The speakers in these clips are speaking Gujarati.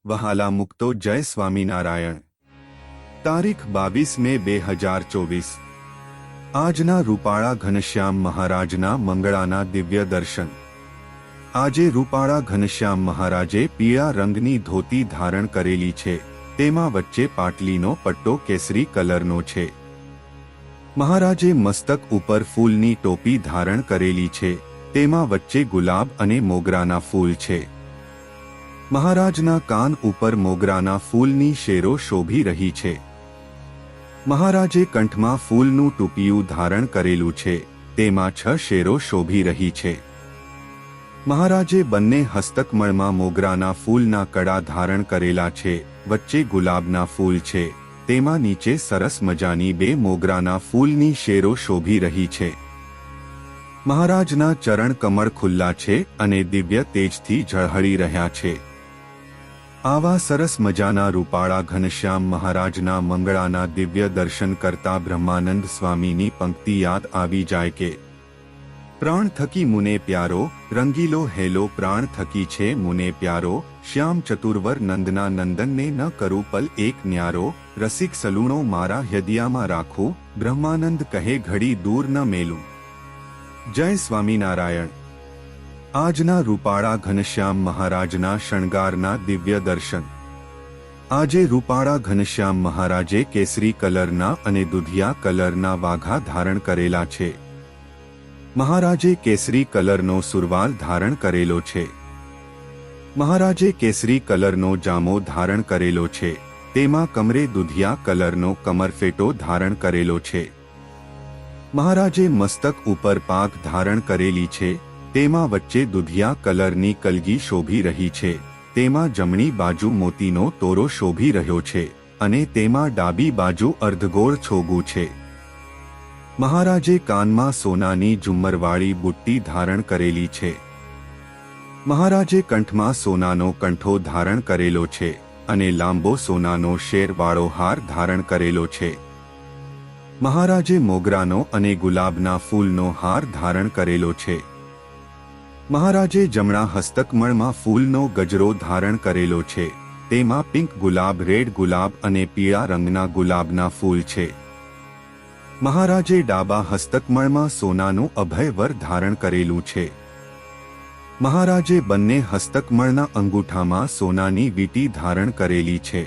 વહાલા મુક્તો જય સ્વામિનારાયણ। તારીખ 22 મે 2024। આજના રૂપાળા ઘનશ્યામ મહારાજના મંગળાના દિવ્ય દર્શન। આજે રૂપાળા ઘનશ્યામ મહારાજે પીળા રંગની ધોતી ધારણ કરેલી છે, તેમાં વચ્ચે પાટલીનો પટ્ટો કેસરી કલરનો છે। મહારાજે મસ્તક ઉપર ફૂલની ટોપી ધારણ કરેલી છે, તેમાં વચ્ચે ગુલાબ અને મોગરાના ફૂલ છે। મહારાજના કાન ઉપર મોગરાના ફૂલની શેરો શોભી રહી છે। મહારાજે કંઠમાં ફૂલનું ટૂપિયું ધારણ કરેલું છે, તેમાં 6 શેરો શોભી રહી છે। મહારાજે બંને હસ્તકમળમાં મોગરાના ફૂલના કડા ધારણ કરેલા છે, વચ્ચે ગુલાબના ફૂલ છે, તેમાં નીચે સરસ મજાની 2 મોગરાના ફૂલની શેરો શોભી રહી છે। મહારાજના ચરણ કમળ ખુલ્લા છે અને દિવ્ય તેજથી ઝળહળી રહ્યા છે। આવા સરસ મજાના રૂપાળા ઘનશ્યામ મહારાજના મંગળાના દિવ્ય દર્શન કરતા બ્રહ્માનંદ સ્વામીની પંક્તિ યાદ આવી જાય કે પ્રાણ થકી મુને પ્યારો, રંગીલો હેલો પ્રાણ થકી છે મુને પ્યારો, શ્યામ ચતુર્વર નંદના નંદનને ન કરું પલ એક ન્યારો, રસિક સલૂણો મારા હૃદયમાં રાખું, બ્રહ્માનંદ કહે ઘડી દૂર ન મેલું। જય સ્વામિનારાયણ। આજના રૂપાળા ઘનશ્યામ મહારાજના શણગારના દિવ્ય દર્શન। આજે રૂપાળા ઘનશ્યામ મહારાજે કેસરી કલરના અને દુધિયા કલરના વાઘા ધારણ કરેલા છે। મહારાજે કેસરી કલરનો સુરવાલ ધારણ કરેલો છે। મહારાજે કેસરી કલરનો જામો ધારણ કરેલો છે, તેમાં કમરે દુધિયા કલરનો કમરફેટો ધારણ કરેલો છે। મહારાજે મસ્તક ઉપર પાઘ ધારણ કરેલી છે, તેમાં વચ્ચે દુધિયા કલરની કલગી શોભી રહી છે, તેમાં જમણી બાજુ મોતીનો તોરો શોભી રહ્યો છે અને તેમાં ડાબી બાજુ અર્ધગોળ છોગું છે। મહારાજે કાનમાં સોનાની ઝુમ્મરવાળી બુટ્ટી ધારણ કરેલી છે। મહારાજે કંઠમાં સોનાનો કંઠો ધારણ કરેલો છે અને લાંબો સોનાનો શેરવાળો હાર ધારણ કરેલો છે। મહારાજે મોગરાનો અને ગુલાબના ફૂલનો હાર ધારણ કરેલો છે। મહારાજે જમણા હસ્તકમળમાં ફૂલનો ગજરો ધારણ કરેલો છે, તેમાં પિંક ગુલાબ, રેડ ગુલાબ અને પીળા રંગના ગુલાબના ફૂલ છે। મહારાજે ડાબા હસ્તકમળમાં સોનાનું અભયવર ધારણ કરેલું છે। મહારાજે બંને હસ્તકમળના અંગૂઠામાં સોનાની વીંટી ધારણ કરેલી છે।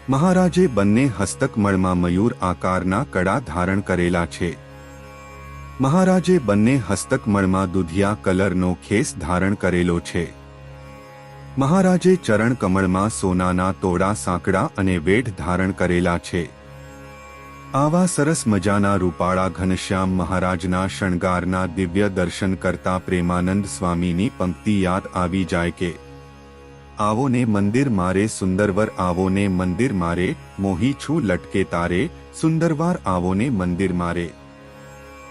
મહારાજે બંને હસ્તકમળમાં મયુર આકારના કડા ધારણ કરેલા છે। મહારાજે બંને હસ્તકમળમાં દુધિયા કલરનો ખેસ ધારણ કરેલો છે। મહારાજે ચરણ કમળમાં સોનાના તોડા સાંકડા અને વેઢ ધારણ કરેલા છે। આવા સરસ મજાના રૂપાળા ઘનશ્યામ મહારાજના શણગારના દિવ્ય દર્શન કરતા પ્રેમાનંદ સ્વામીની પંક્તિ યાદ આવી જાય કે આવો ને મંદિર મારે સુંદરવર, આવો ને મંદિર મારે, મોહી છું લટકે તારે, સુંદરવાર આવો ને મંદિર મારે।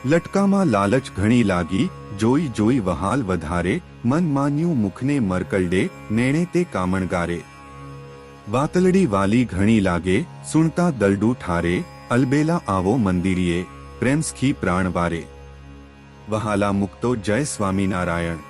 લટકામાં લાલચ ઘણી લાગી, જોઈ જોઈ વહાલ વધારે, મન માન્યું મુખને મરકલડે, નેણે તે કામણગારે। વાતલડી વાલી ઘણી લાગે, સુણતા દલડું ઠારે, અલબેલા આવો મંદિરીએ, પ્રેમ સ્ખી પ્રાણ વારે। વહાલા મુક્તો જય સ્વામિનારાયણ।